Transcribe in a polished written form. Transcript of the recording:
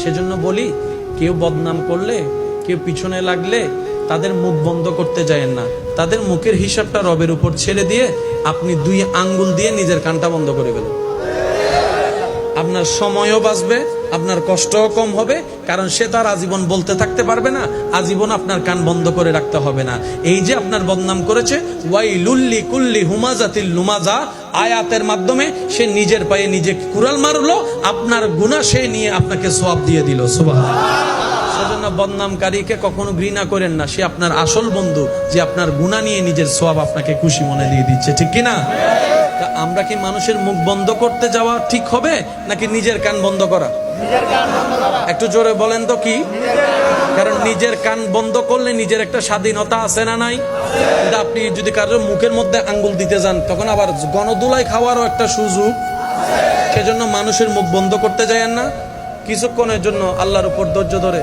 সেজন্য বলি, কেউ বদনাম করলে, কেউ পিছনে লাগলে তাদের মুখ বন্ধ করতে যায়েন না। তাদের মুখের হিসাবটা রবের উপর ছেড়ে দিয়ে আপনি 2 আঙ্গুল দিয়ে নিজের কানটা বন্ধ করে ফেলেন। আপনার সময়ও বাঁচবে, আপনার কষ্টও কম হবে, কারণ সে তার আজীবন বলতে থাকতে পারবে না, আজীবন আপনার কান বন্ধ করে রাখতে হবে না। এই যে আপনার বদনাম করেছে, ওয়াইলুল্লি কুল্লি হুমাজাতিল লুমাজা, আয়াতের মাধ্যমে সে নিজের পায়ে নিজে কুড়াল মারলো, আপনার গুনাহ সে নিয়ে আপনাকে সওয়াব দিয়ে দিল। সুবহানাল্লাহ। সেজন্য বদনামকারীকে কখনো ঘৃণা করেন না, সে আপনার আসল বন্ধু, যে আপনার গুনাহ নিয়ে নিজের সওয়াব আপনাকে খুশি মনে দিয়ে দিচ্ছে, ঠিক কিনা? তা আমরা কি মানুষের মুখ বন্ধ করতে যাওয়া ঠিক হবে, নাকি নিজের কান বন্ধ করা? একটু জোরে বলেন তো কি? কারণ নিজের কান বন্ধ করলে নিজের একটা স্বাধীনতা আছে না নাই? কিন্তু আপনি যদি কারোর মুখের মধ্যে আঙ্গুল দিতে যান, তখন আবার গণদুলাই খাওয়ারও একটা সুযোগ। সেজন্য মানুষের মুখ বন্ধ করতে যায়েন না, কিছুক্ষণের জন্য আল্লাহর উপর ধৈর্য ধরে